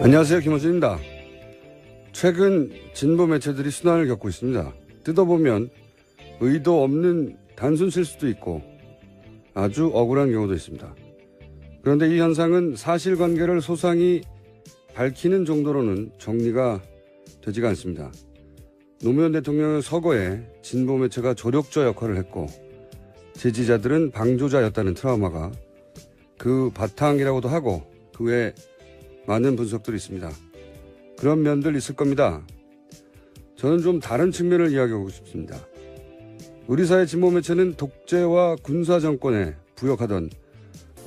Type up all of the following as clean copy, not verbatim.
안녕하세요, 김호준입니다. 최근 진보 매체들이 순환을 겪고 있습니다. 뜯어보면 의도 없는 단순 실수도 있고 아주 억울한 경우도 있습니다. 그런데 이 현상은 사실관계를 소상히 밝히는 정도로는 정리가 되지가 않습니다. 노무현 대통령의 서거에 진보 매체가 조력자 역할을 했고 지지자들은 방조자였다는 트라우마가 그 바탕이라고도 하고 그 외에 많은 분석들이 있습니다. 그런 면들 있을 겁니다. 저는 좀 다른 측면을 이야기하고 싶습니다. 우리 사회 진보 매체는 독재와 군사 정권에 부역하던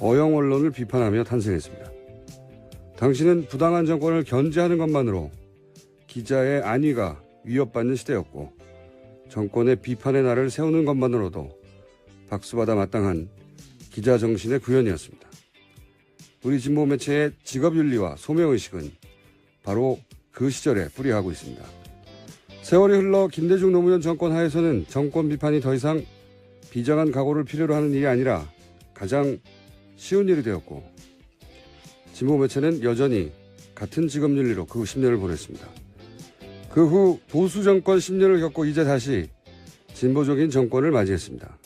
어영 언론을 비판하며 탄생했습니다. 당시는 부당한 정권을 견제하는 것만으로 기자의 안위가 위협받는 시대였고 정권의 비판의 날을 세우는 것만으로도 박수받아 마땅한 기자 정신의 구현이었습니다. 우리 진보 매체의 직업윤리와 소명의식은 바로 그 시절에 뿌리하고 있습니다. 세월이 흘러 김대중 노무현 정권 하에서는 정권 비판이 더 이상 비장한 각오를 필요로 하는 일이 아니라 가장 쉬운 일이 되었고 진보 매체는 여전히 같은 직업윤리로 그 10년을 보냈습니다. 그 후 보수 정권 10년을 겪고 이제 다시 진보적인 정권을 맞이했습니다.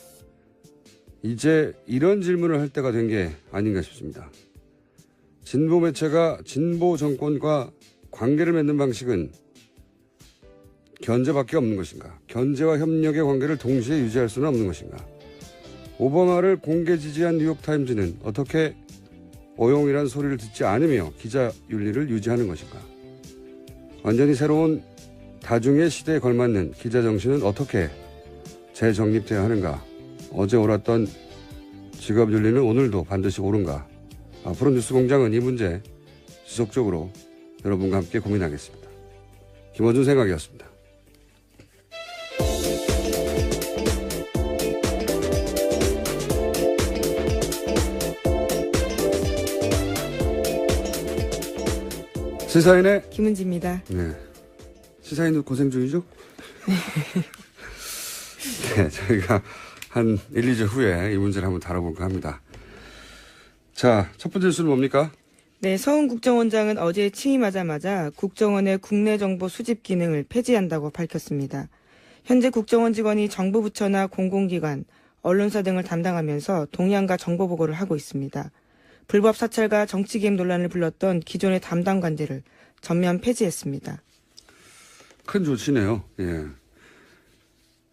이제 이런 질문을 할 때가 된 게 아닌가 싶습니다. 진보 매체가 진보 정권과 관계를 맺는 방식은 견제밖에 없는 것인가? 견제와 협력의 관계를 동시에 유지할 수는 없는 것인가? 오바마를 공개 지지한 뉴욕타임즈는 어떻게 어용이란 소리를 듣지 않으며 기자 윤리를 유지하는 것인가? 완전히 새로운 다중의 시대에 걸맞는 기자 정신은 어떻게 재정립돼야 하는가? 어제 옳았던 직업 윤리는 오늘도 반드시 옳은가? 앞으로 뉴스공장은 이 문제 지속적으로 여러분과 함께 고민하겠습니다. 김어준 생각이었습니다. 시사인의 김은지입니다. 네. 시사인도 고생 중이죠? 네, 저희가 한 1, 2주 후에 이 문제를 한번 다뤄볼까 합니다. 자, 첫 번째 뉴스는 뭡니까? 네, 서훈 국정원장은 어제 취임하자마자 국정원의 국내 정보 수집 기능을 폐지한다고 밝혔습니다. 현재 국정원 직원이 정부 부처나 공공기관, 언론사 등을 담당하면서 동향과 정보 보고를 하고 있습니다. 불법 사찰과 정치 개입 논란을 불렀던 기존의 담당 관제를 전면 폐지했습니다. 큰 조치네요. 예.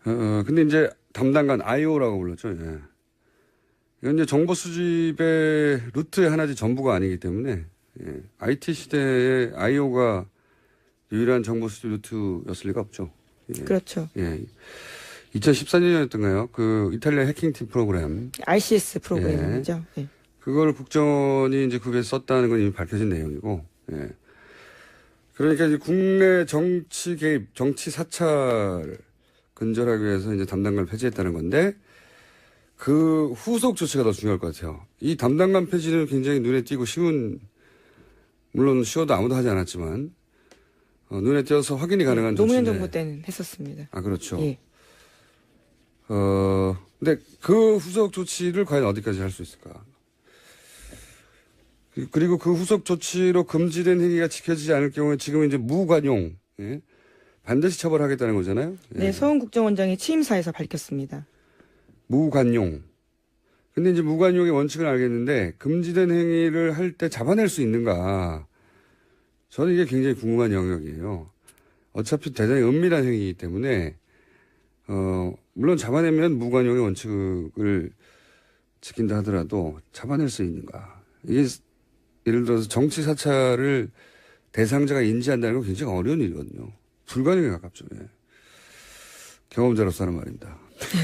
근데 이제 담당관 IO라고 불렀죠. 예. 이건 이제 정보 수집의 루트의 하나지 전부가 아니기 때문에, 예. IT 시대에 IO가 유일한 정보 수집 루트였을 리가 없죠. 예. 그렇죠. 예. 2014년이었던가요? 그 이탈리아 해킹팀 프로그램. RCS 프로그램이죠. 예. 네. 그걸 국정원이 이제 그게 썼다는 건 이미 밝혀진 내용이고, 예. 그러니까 이제 국내 정치 개입, 정치 사찰 근절하기 위해서 이제 담당관을 폐지했다는 건데, 그 후속 조치가 더 중요할 것 같아요. 이 담당관 폐지는 굉장히 눈에 띄고 쉬운, 물론 쉬워도 아무도 하지 않았지만, 눈에 띄어서 확인이 가능한 조치인데. 노무현 정부 때는 했었습니다. 아, 그렇죠. 예. 근데 그 후속 조치를 과연 어디까지 할 수 있을까? 그리고 그 후속 조치로 금지된 행위가 지켜지지 않을 경우에 지금 이제 무관용, 예? 반드시 처벌하겠다는 거잖아요. 예. 네, 서훈 국정원장이 취임사에서 밝혔습니다. 무관용. 근데 이제 무관용의 원칙을 알겠는데 금지된 행위를 할 때 잡아낼 수 있는가? 저는 이게 굉장히 궁금한 영역이에요. 어차피 대단히 은밀한 행위이기 때문에 물론 잡아내면 무관용의 원칙을 지킨다 하더라도 잡아낼 수 있는가? 이게 예를 들어서 정치 사찰을 대상자가 인지한다는 건 굉장히 어려운 일이거든요. 불가능에 가깝죠. 예. 경험자로서 하는 말입니다.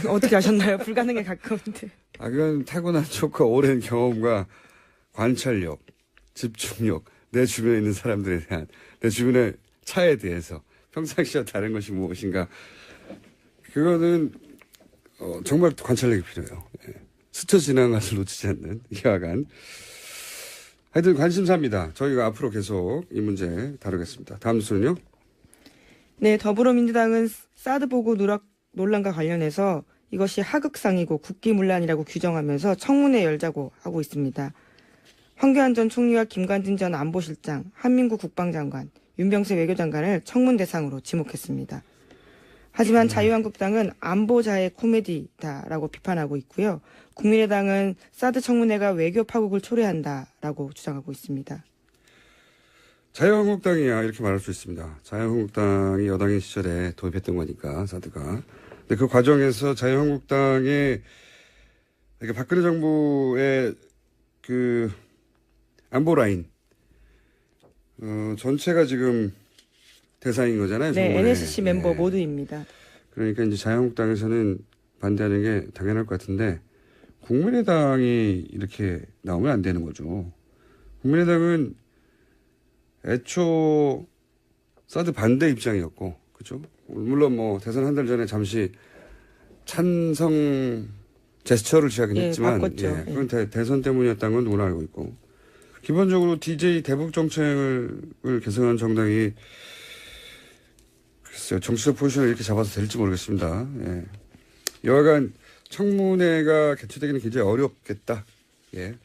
어떻게 아셨나요? 불가능에 가까운데. 아, 그건 타고난 촉과 오랜 경험과 관찰력, 집중력, 내 주변에 있는 사람들에 대한, 내 주변의 차에 대해서 평상시와 다른 것이 무엇인가. 그거는, 정말 관찰력이 필요해요. 예. 스쳐 지나간 것을 놓치지 않는 이와간. 하여튼 관심사입니다. 저희가 앞으로 계속 이 문제 다루겠습니다. 다음 뉴스는요? 네, 더불어민주당은 사드 보고 누락 논란과 관련해서 이것이 하극상이고 국기문란이라고 규정하면서 청문회 열자고 하고 있습니다. 황교안 전 총리와 김관진 전 안보실장, 한민구 국방장관, 윤병세 외교장관을 청문 대상으로 지목했습니다. 하지만 자유한국당은 안보자의 코미디다라고 비판하고 있고요. 국민의당은 사드 청문회가 외교 파국을 초래한다라고 주장하고 있습니다. 자유한국당이야 이렇게 말할 수 있습니다. 자유한국당이 여당인 시절에 도입했던 거니까 사드가. 근데 그 과정에서 자유한국당의 그러니까 박근혜 정부의 그 안보 라인 전체가 지금 대상인 거잖아요. 네, 정부에. NSC 멤버 모두입니다. 그러니까 이제 자유한국당에서는 반대하는 게 당연할 것 같은데 국민의당이 이렇게 나오면 안 되는 거죠. 국민의당은 애초 사드 반대 입장이었고, 그죠? 물론 뭐 대선 한 달 전에 잠시 찬성 제스처를 취하긴 했지만, 바꿨죠. 그건 대선 때문이었다는 건 누구나 알고 있고, 기본적으로 DJ 대북 정책을 개선한 정당이 글쎄요, 정치적 포지션을 이렇게 잡아서 될지 모르겠습니다. 예. 여하간 청문회가 개최되기는 굉장히 어렵겠다. 예.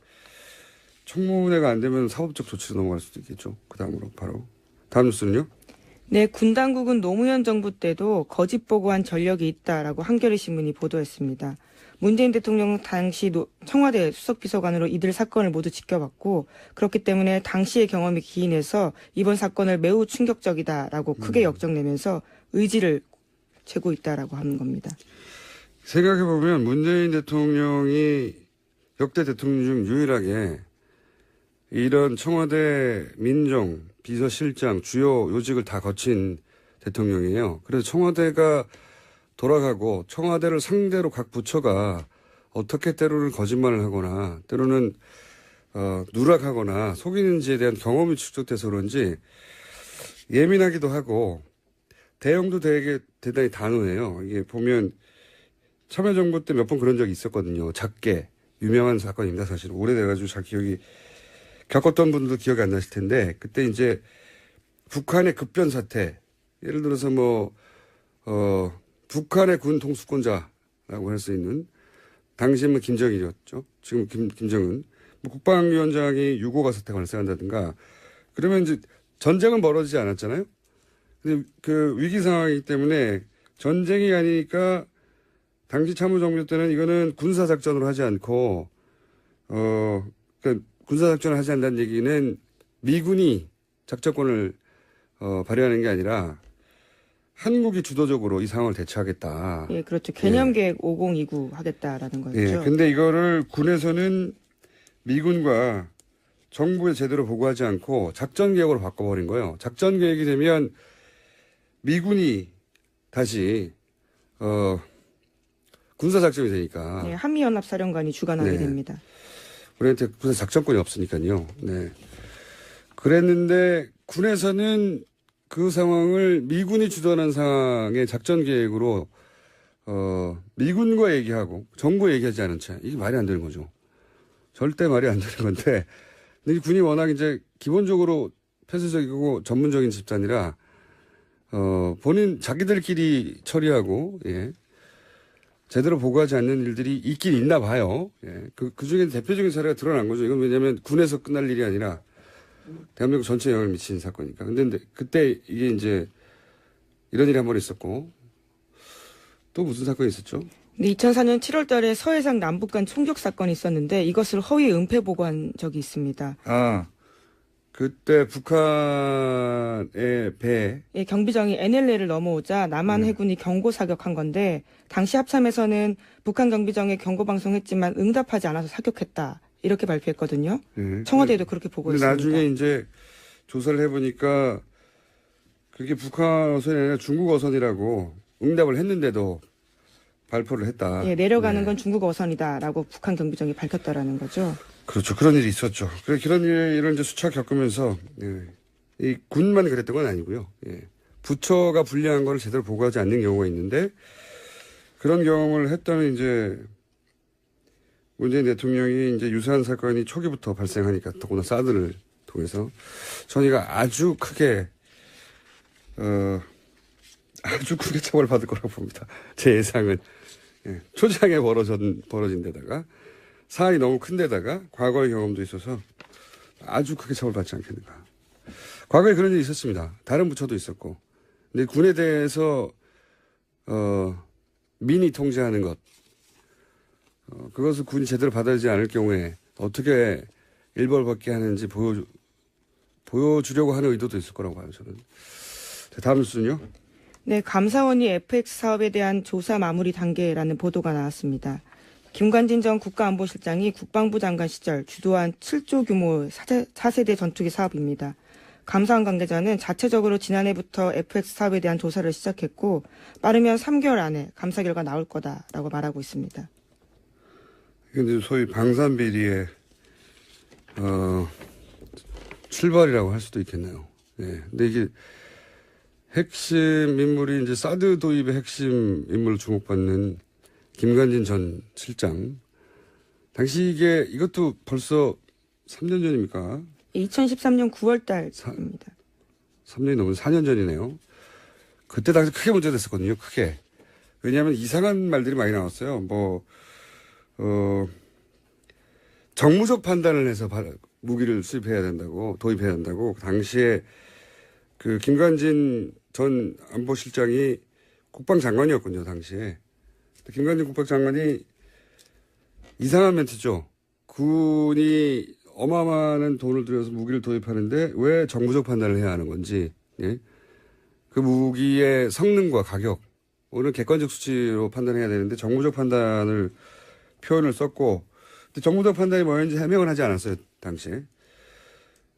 청문회가 안 되면 사법적 조치로 넘어갈 수도 있겠죠. 그 다음으로 바로. 다음 뉴스는요? 네, 군 당국은 노무현 정부 때도 거짓 보고한 전력이 있다라고 한겨레 신문이 보도했습니다. 문재인 대통령 당시 청와대 수석비서관으로 이들 사건을 모두 지켜봤고 그렇기 때문에 당시의 경험이 기인해서 이번 사건을 매우 충격적이다라고 크게 역정내면서 의지를 재고 있다라고 하는 겁니다. 생각해보면 문재인 대통령이 역대 대통령 중 유일하게 이런 청와대 민정, 비서실장, 주요 요직을 다 거친 대통령이에요. 그래서 청와대가 돌아가고 청와대를 상대로 각 부처가 어떻게 때로는 거짓말을 하거나 때로는 누락하거나 속이는지에 대한 경험이 축적돼서 그런지 예민하기도 하고 대응도 되게 대단히 단호해요. 이게 보면 참여정부 때 몇 번 그런 적이 있었거든요. 작게 유명한 사건입니다. 사실 오래돼가지고 잘 기억이 겪었던 분들도 기억이 안 나실 텐데 그때 이제 북한의 급변 사태 예를 들어서 북한의 군 통수권자라고 할 수 있는 당시에는 김정일이었죠. 지금 김정은 국방위원장이 유고가 사태가 발생한다든가 그러면 이제 전쟁은 벌어지지 않았잖아요. 근데 그 위기 상황이기 때문에 전쟁이 아니니까 당시 참모정부 때는 이거는 군사작전으로 하지 않고 그러니까 군사작전을 하지 않는다는 얘기는 미군이 작전권을 발휘하는 게 아니라 한국이 주도적으로 이 상황을 대처하겠다. 예, 그렇죠. 개념계획 5029 하겠다라는 거죠. 예, 근데 이거를 군에서는 미군과 정부에 제대로 보고하지 않고 작전 계획으로 바꿔버린 거예요. 작전 계획이 되면 미군이 다시 군사작전이 되니까. 네, 한미연합사령관이 주관하게 됩니다. 우리한테 군사 작전권이 없으니까요. 네. 그랬는데 군에서는 그 상황을 미군이 주도하는 상황의 작전 계획으로 미군과 얘기하고 정부에 얘기하지 않은 채 이게 말이 안 되는 거죠. 절대 말이 안 되는 건데 근데 이 군이 워낙 이제 기본적으로 폐쇄적이고 전문적인 집단이라 본인 자기들끼리 처리하고 예. 제대로 보고하지 않는 일들이 있긴 있나 봐요. 예. 그 중에 대표적인 사례가 드러난 거죠. 이건 왜냐하면 군에서 끝날 일이 아니라 대한민국 전체에 영향을 미치는 사건이니까. 근데 그때 이게 이제 이런 일이 한 번 있었고 또 무슨 사건이 있었죠? 네, 2004년 7월 달에 서해상 남북 간 총격 사건이 있었는데 이것을 허위 은폐 보고한 적이 있습니다. 아, 그때 북한의 배. 예, 경비정이 NLL을 넘어오자 남한 해군이 경고 사격한 건데 당시 합참에서는 북한 경비정에 경고 방송했지만 응답하지 않아서 사격했다. 이렇게 발표했거든요. 네. 청와대에도 그렇게 보고했습니다. 근데 나중에 이제 조사를 해보니까 그게 북한 어선이 아니라 중국 어선이라고 응답을 했는데도 발표를 했다. 예, 내려가는 건 중국 어선이다라고 북한 경비정이 밝혔다라는 거죠. 그렇죠. 그런 일이 있었죠. 그런 일을 이제 수차 겪으면서 이 군만 그랬던 건 아니고요. 예. 부처가 불리한 걸 제대로 보고하지 않는 경우가 있는데 그런 경험을 했다는 이제 문재인 대통령이 이제 유사한 사건이 초기부터 발생하니까 더구나 사드를 통해서 전이가 아주 크게 처벌받을 거라고 봅니다. 제 예상은 초장에 벌어진 데다가 사안이 너무 큰 데다가 과거의 경험도 있어서 아주 크게 처벌받지 않겠는가. 과거에 그런 일이 있었습니다. 다른 부처도 있었고. 근데 군에 대해서 민이 통제하는 것, 그것을 군이 제대로 받아들이지 않을 경우에 어떻게 일벌받게 하는지 보여주려고 하는 의도도 있을 거라고 봐요, 저는. 다음 뉴스는요? 네, 감사원이 FX 사업에 대한 조사 마무리 단계라는 보도가 나왔습니다. 김관진 전 국가안보실장이 국방부 장관 시절 주도한 7조 규모 4세대 전투기 사업입니다. 감사원 관계자는 자체적으로 지난해부터 FX 사업에 대한 조사를 시작했고 빠르면 3개월 안에 감사 결과 나올 거다라고 말하고 있습니다. 이게 소위 방산비리의 출발이라고 할 수도 있겠네요. 예. 근데 이게 핵심 인물이 이제 사드 도입의 핵심 인물로 주목받는 김관진 전 실장. 당시 이것도 벌써 3년 전입니까? 2013년 9월 달입니다. 3년이 넘은 4년 전이네요. 그때 당시 크게 문제됐었거든요. 크게. 왜냐하면 이상한 말들이 많이 나왔어요. 정무적 판단을 해서 무기를 수입해야 된다고, 도입해야 된다고. 당시에 그 김관진 전 안보실장이 국방장관이었군요, 당시에. 김관진 국방장관이 이상한 멘트죠. 군이 어마어마한 돈을 들여서 무기를 도입하는데 왜 정무적 판단을 해야 하는 건지, 예? 그 무기의 성능과 가격, 오늘 객관적 수치로 판단해야 되는데 정무적 판단을 표현을 썼고, 근데 정무적 판단이 뭐였는지 해명을 하지 않았어요, 당시에.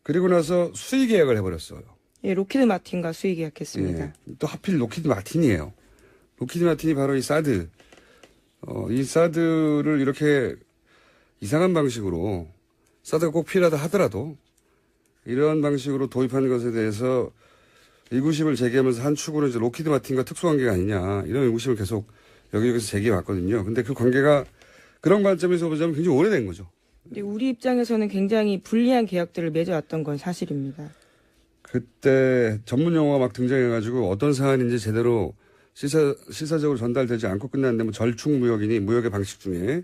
그리고 나서 수의 계약을 해버렸어요. 예, 로키드 마틴과 수의 계약했습니다. 예, 또 하필 로키드 마틴이에요. 로키드 마틴이 바로 이 사드, 이 사드를 이렇게 이상한 방식으로 사드가 꼭 필요하다 하더라도 이런 방식으로 도입하는 것에 대해서 의구심을 제기하면서 한 축으로 이제 로키드 마틴과 특수관계가 아니냐 이런 의구심을 계속 여기저기서 제기해 왔거든요. 근데 그 관계가 그런 관점에서 보자면 굉장히 오래된 거죠. 근데 우리 입장에서는 굉장히 불리한 계약들을 맺어왔던 건 사실입니다. 그때 전문 용어가 막 등장해가지고 어떤 사안인지 제대로 시사적으로 전달되지 않고 끝났는데 뭐 절충무역이니 무역의 방식 중에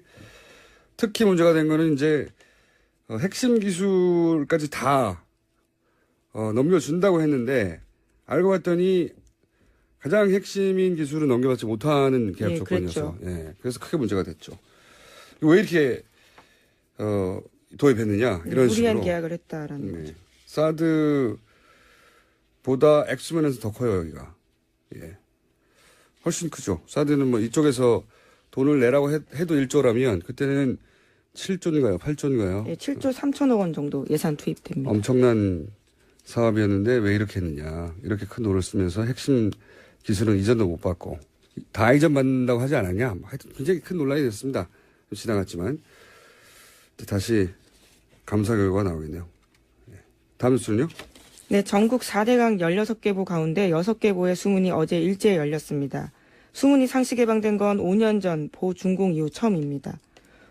특히 문제가 된 거는 이제 핵심 기술까지 다 넘겨준다고 했는데 알고 봤더니 가장 핵심인 기술은 넘겨받지 못하는 계약 조건이어서 예, 그래서 크게 문제가 됐죠. 왜 이렇게 도입했느냐 이런 무리한 식으로 계약을 했다라는 거죠. 사드보다 액수면에서 더 커요 여기가. 예. 훨씬 크죠. 사드는 뭐 이쪽에서 돈을 내라고 해도 1조라면 그때는 7조인가요? 8조인가요? 예, 7조 3천억 원 정도 예산 투입됩니다. 엄청난 사업이었는데 왜 이렇게 했느냐. 이렇게 큰 돈을 쓰면서 핵심 기술은 이전도 못 받고 다 이전 받는다고 하지 않았냐. 하여튼 굉장히 큰 논란이 됐습니다. 지나갔지만 다시 감사 결과가 나오겠네요. 다음 뉴스는요? 네, 전국 4대강 16개보 가운데 6개보의 수문이 어제 일제에 열렸습니다. 수문이 상시 개방된 건 5년 전 보 준공 이후 처음입니다.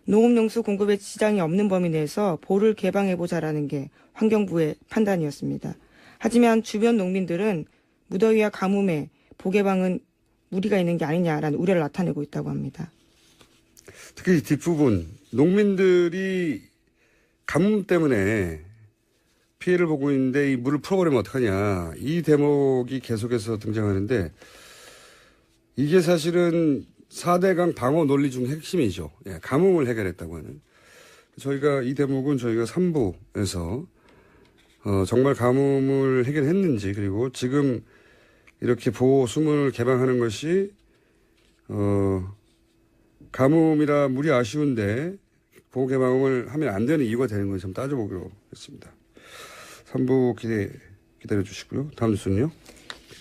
농업용수 공급에 지장이 없는 범위 내에서 보를 개방해보자라는 게 환경부의 판단이었습니다. 하지만 주변 농민들은 무더위와 가뭄에 보 개방은 무리가 있는 게 아니냐라는 우려를 나타내고 있다고 합니다. 특히 뒷부분 농민들이 가뭄 때문에 피해를 보고 있는데 이 물을 풀어버리면 어떡하냐. 이 대목이 계속해서 등장하는데 이게 사실은 4대강 방어 논리 중 핵심이죠. 예, 가뭄을 해결했다고 하는. 저희가 이 대목은 저희가 3부에서 정말 가뭄을 해결했는지 그리고 지금 이렇게 보호 수문을 개방하는 것이 가뭄이라 물이 아쉬운데 보호 개방을 하면 안 되는 이유가 되는 건지 좀 따져보기로 했습니다. 3부 기다려 주시고요. 다음 뉴스는요.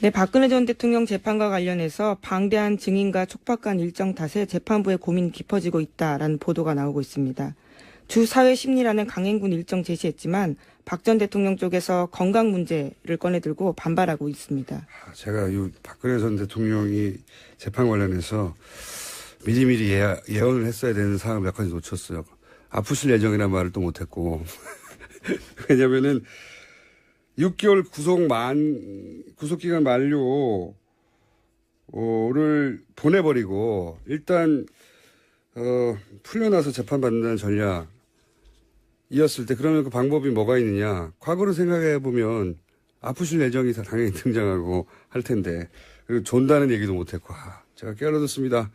네, 박근혜 전 대통령 재판과 관련해서 방대한 증인과 촉박한 일정 탓에 재판부의 고민이 깊어지고 있다라는 보도가 나오고 있습니다. 주 사회 심리라는 강행군 일정 제시했지만 박 전 대통령 쪽에서 건강 문제를 꺼내들고 반발하고 있습니다. 제가 이 박근혜 전 대통령이 재판 관련해서 미리미리 예언을 했어야 되는 사항을 몇 가지 놓쳤어요. 아프실 예정이라는 말을 또 못했고 왜냐면은 6개월 구속기간 만료를 보내버리고 일단 풀려나서 재판받는다는 전략 이었을 때 그러면 그 방법이 뭐가 있느냐. 과거를 생각해 보면 아프실 예정이 다 당연히 등장하고 할 텐데 그리고 존다는 얘기도 못했고 제가 깨알어뒀습니다.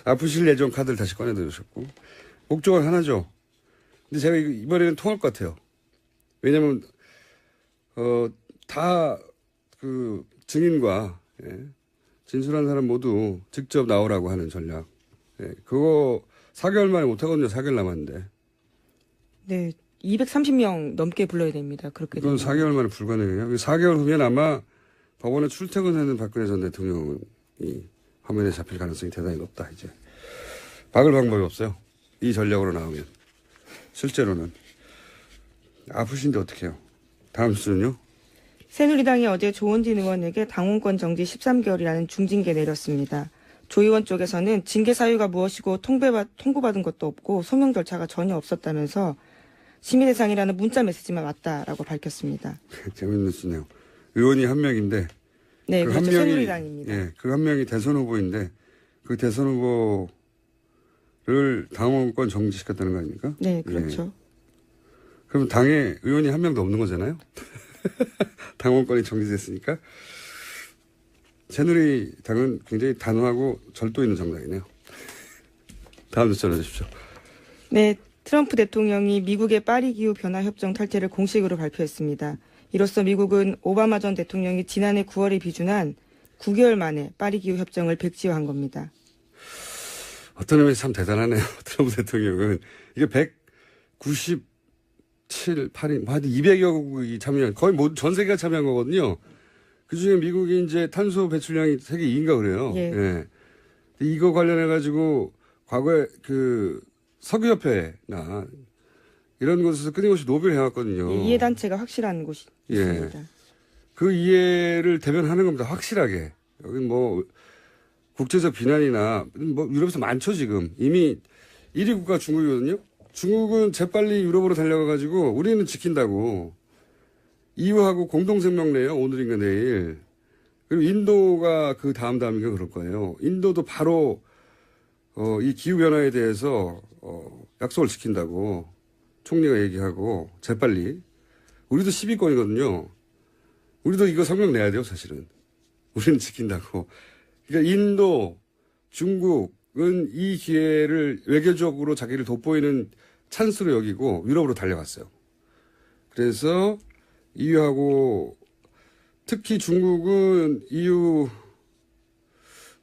아프실 예정 카드를 다시 꺼내들으셨고 목적은 하나죠. 근데 제가 이번에는 통할 것 같아요. 왜냐면 다 그 증인과 진술한 사람 모두 직접 나오라고 하는 전략. 그거 4개월 만에 못하거든요. 4개월 남았는데. 네, 230명 넘게 불러야 됩니다. 그렇게 그건 되면. 4개월 만에 불가능해요. 4개월 후면 아마 법원에 출퇴근하는 박근혜 전 대통령이 화면에 잡힐 가능성이 대단히 높다. 이제 막을 방법이 없어요. 이 전략으로 나오면. 실제로는. 아프신데 어떡해요. 다음 수는요? 새누리당이 어제 조원진 의원에게 당원권 정지 13개월이라는 중징계 내렸습니다. 조 의원 쪽에서는 징계 사유가 무엇이고 통보받은 것도 없고 소명 절차가 전혀 없었다면서 심의 대상이라는 문자 메시지만 왔다라고 밝혔습니다. 재밌는 뉴스네요. 의원이 한 명인데 네, 그 그렇죠. 한 명이, 새누리당입니다. 예, 그 한 명이 대선 후보인데 그 대선 후보를 당원권 정지시켰다는 거 아닙니까? 네, 그렇죠. 예. 그럼 당에 의원이 한 명도 없는 거잖아요? 당원권이 정지됐으니까. 새누리당은 굉장히 단호하고 절도 있는 정당이네요. 다음 뉴스 전해주십시오. 네, 트럼프 대통령이 미국의 파리 기후 변화 협정 탈퇴를 공식으로 발표했습니다. 이로써 미국은 오바마 전 대통령이 지난해 9월에 비준한 9개월 만에 파리 기후 협정을 백지화한 겁니다. 어떤 의미에서 참 대단하네요. 트럼프 대통령은. 이게 197, 8인, 한 200여 국이 참여한, 거의 전 세계가 참여한 거거든요. 그 중에 미국이 이제 탄소 배출량이 세계 2인가 그래요. 예. 예. 이거 관련해가지고 과거에 그 석유협회나 이런 곳에서 끊임없이 노벨 해왔거든요. 예, 이해단체가 확실한 곳이 있습니다. 그 이해를 대변하는 겁니다. 확실하게. 여기 뭐 국제적 비난이나 뭐 유럽에서 많죠 지금. 이미 1위 국가 중국이거든요. 중국은 재빨리 유럽으로 달려가가지고 우리는 지킨다고 EU하고 공동성명 내요. 오늘인가 내일. 그리고 인도가 그 다음인가 그럴 거예요. 인도도 바로 이 기후변화에 대해서 약속을 지킨다고 총리가 얘기하고 재빨리. 우리도 10위권이거든요. 우리도 이거 성명 내야 돼요 사실은. 우리는 지킨다고. 그러니까 인도, 중국은 이 기회를 외교적으로 자기를 돋보이는 찬스로 여기고 유럽으로 달려갔어요. 그래서 EU하고 특히 중국은 EU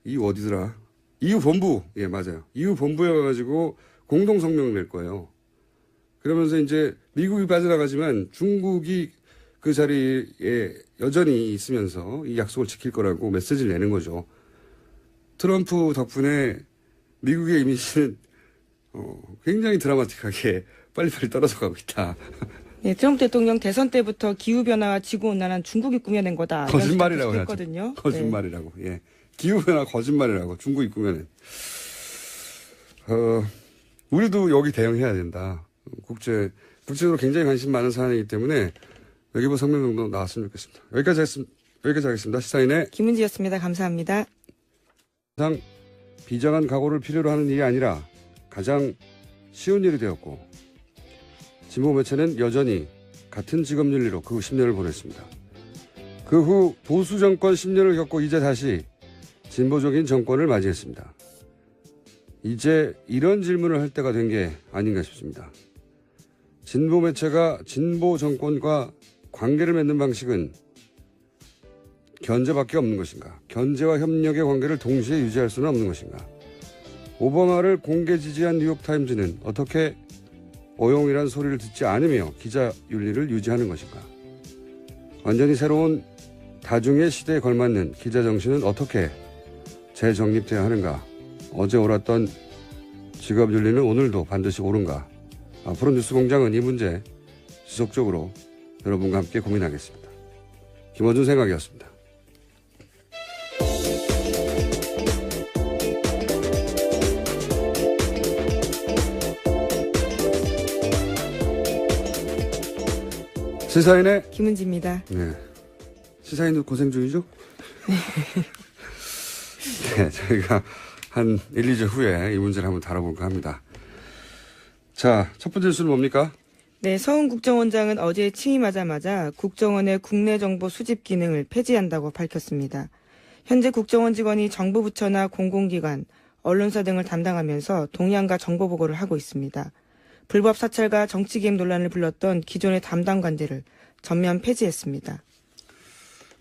어디더라? EU 본부. 예, 맞아요. EU 본부에 가가지고 공동 성명을 낼 거예요. 그러면서 이제 미국이 빠져나가지만 중국이 그 자리에 여전히 있으면서 이 약속을 지킬 거라고 메시지를 내는 거죠. 트럼프 덕분에 미국의 이미지는 굉장히 드라마틱하게 빨리빨리 떨어져 가고 있다. 네, 트럼프 대통령 대선 때부터 기후변화와 지구온난화는 중국이 꾸며낸 거다. 거짓말이라고 했거든요. 하죠. 거짓말이라고. 네. 예. 기후변화 거짓말이라고 중국이 꾸며낸. 우리도 여기 대응해야 된다. 국제적으로 굉장히 관심 많은 사안이기 때문에 외교부 성명 정도 나왔으면 좋겠습니다. 여기까지 하겠습니다. 시사인의 김은지였습니다. 감사합니다. 항상 비장한 각오를 필요로 하는 일이 아니라 가장 쉬운 일이 되었고 진보 매체는 여전히 같은 직업 윤리로 그 10년을 보냈습니다. 그 후 보수 정권 10년을 겪고 이제 다시 진보적인 정권을 맞이했습니다. 이제 이런 질문을 할 때가 된 게 아닌가 싶습니다. 진보 매체가 진보 정권과 관계를 맺는 방식은 견제밖에 없는 것인가? 견제와 협력의 관계를 동시에 유지할 수는 없는 것인가? 오바마를 공개 지지한 뉴욕타임즈는 어떻게 오용이란 소리를 듣지 않으며 기자 윤리를 유지하는 것인가? 완전히 새로운 다중의 시대에 걸맞는 기자 정신은 어떻게 재정립돼야 하는가? 어제 옳았던 직업 윤리는 오늘도 반드시 옳은가? 앞으로 뉴스공장은 이 문제 지속적으로 여러분과 함께 고민하겠습니다. 김어준 생각이었습니다. 시사인의 김은지입니다. 네. 시사인도 고생 중이죠? 네, 저희가 한 1, 2주 후에 이 문제를 한번 다뤄볼까 합니다. 자, 첫 번째 뉴스는 뭡니까? 네, 서훈 국정원장은 어제 취임하자마자 국정원의 국내 정보 수집 기능을 폐지한다고 밝혔습니다. 현재 국정원 직원이 정부 부처나 공공기관, 언론사 등을 담당하면서 동향과 정보 보고를 하고 있습니다. 불법 사찰과 정치 개입 논란을 불렀던 기존의 담당 관제를 전면 폐지했습니다.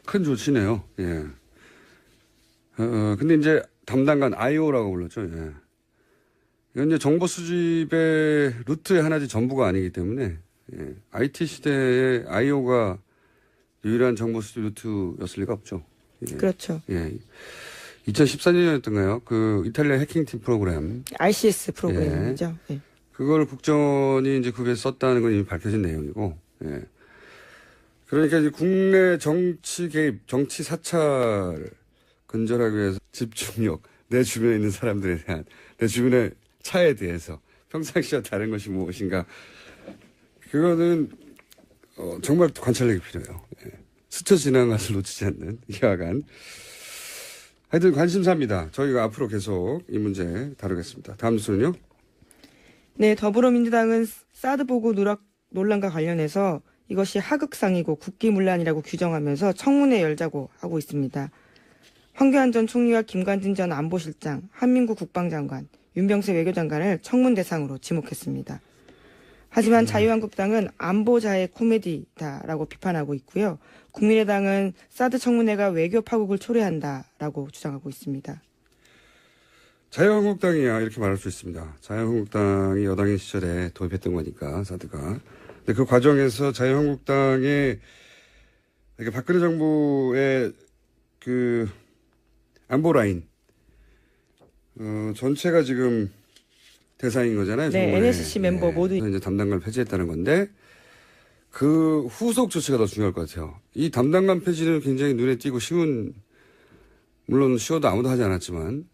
큰 조치네요. 예. 근데 이제 담당관 IO라고 불렀죠. 예. 이건 이제 정보 수집의 루트의 하나지 전부가 아니기 때문에, 예. IT 시대에 IO가 유일한 정보 수집 루트였을 리가 없죠. 예. 그렇죠. 예. 2014년이었던가요? 그 이탈리아 해킹팀 프로그램. RCS 프로그램이죠. 예. 그걸 국정원이 이제 그게 썼다는 건 이미 밝혀진 내용이고, 예. 그러니까 이제 국내 정치 개입, 정치 사찰 근절하기 위해서 집중력, 내 주변에 있는 사람들에 대한, 내 주변의 차에 대해서 평상시와 다른 것이 무엇인가. 그거는, 정말 관찰력이 필요해요. 예. 스쳐 지나간 것을 놓치지 않는 이와간. 하여튼 관심사입니다. 저희가 앞으로 계속 이 문제 다루겠습니다. 다음 뉴스는요? 네, 더불어민주당은 사드 보고 누락 논란과 관련해서 이것이 하극상이고 국기문란이라고 규정하면서 청문회 열자고 하고 있습니다. 황교안 전 총리와 김관진 전 안보실장, 한민구 국방장관, 윤병세 외교장관을 청문 대상으로 지목했습니다. 하지만 자유한국당은 안보자의 코미디다라고 비판하고 있고요. 국민의당은 사드 청문회가 외교 파국을 초래한다라고 주장하고 있습니다. 자유한국당이야 이렇게 말할 수 있습니다. 자유한국당이 여당인 시절에 도입했던 거니까 사드가. 근데 그 과정에서 자유한국당의 이렇게 박근혜 정부의 그 안보 라인 전체가 지금 대상인 거잖아요. 네, 정부에. NSC 멤버 모두 이제 담당관을 폐지했다는 건데 그 후속 조치가 더 중요할 것 같아요. 이 담당관 폐지는 굉장히 눈에 띄고 쉬운, 물론 쉬워도 아무도 하지 않았지만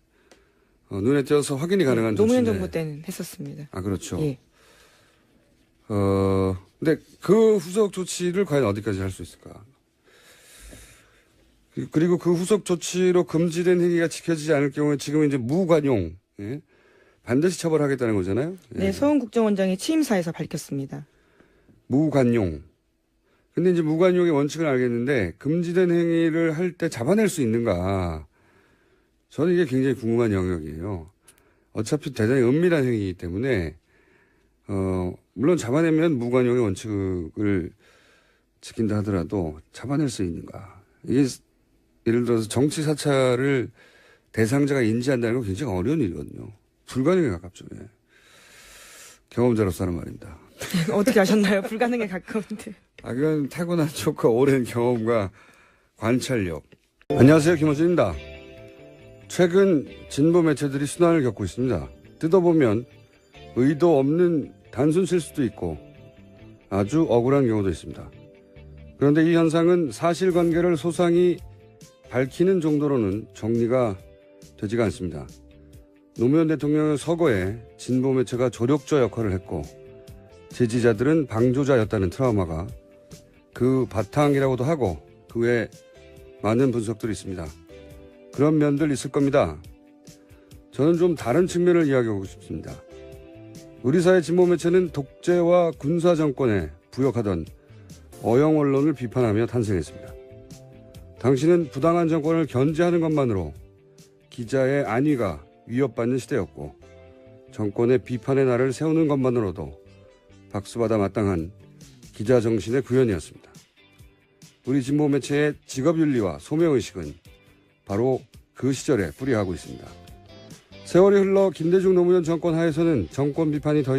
눈에 띄어서 확인이 가능한 조치인데. 노무현 정부 때는 했었습니다. 아, 그렇죠. 예. 근데 그 후속 조치를 과연 어디까지 할 수 있을까? 그리고 그 후속 조치로 금지된 행위가 지켜지지 않을 경우에 지금 이제 무관용, 예? 반드시 처벌하겠다는 거잖아요. 예. 네, 서훈 국정원장이 취임사에서 밝혔습니다. 무관용. 근데 이제 무관용의 원칙을 알겠는데 금지된 행위를 할 때 잡아낼 수 있는가? 저는 이게 굉장히 궁금한 영역이에요. 어차피 대단히 은밀한 행위이기 때문에 물론 잡아내면 무관용의 원칙을 지킨다 하더라도 잡아낼 수 있는가? 이게 예를 들어서 정치 사찰을 대상자가 인지한다는 건 굉장히 어려운 일이거든요. 불가능에 가깝죠. 예. 경험자로서 하는 말입니다. 어떻게 아셨나요? 불가능에 가까운데. 아, 그건 타고난 촉과 오랜 경험과 관찰력. 안녕하세요. 김호준입니다. 최근 진보 매체들이 순환을 겪고 있습니다. 뜯어보면 의도 없는 단순 실수도 있고 아주 억울한 경우도 있습니다. 그런데 이 현상은 사실관계를 소상히 밝히는 정도로는 정리가 되지가 않습니다. 노무현 대통령의 서거에 진보 매체가 조력자 역할을 했고 지지자들은 방조자였다는 트라우마가 그 바탕이라고도 하고 그 외에 많은 분석들이 있습니다. 그런 면들 있을 겁니다. 저는 좀 다른 측면을 이야기하고 싶습니다. 우리 사회 진보 매체는 독재와 군사 정권에 부역하던 어영 언론을 비판하며 탄생했습니다. 당시는 부당한 정권을 견제하는 것만으로 기자의 안위가 위협받는 시대였고 정권의 비판의 날을 세우는 것만으로도 박수받아 마땅한 기자 정신의 구현이었습니다. 우리 진보 매체의 직업윤리와 소명의식은 바로 그 시절에 뿌리하고 있습니다. 세월이 흘러 김대중 노무현 정권 하에서는 정권 비판이 더 이상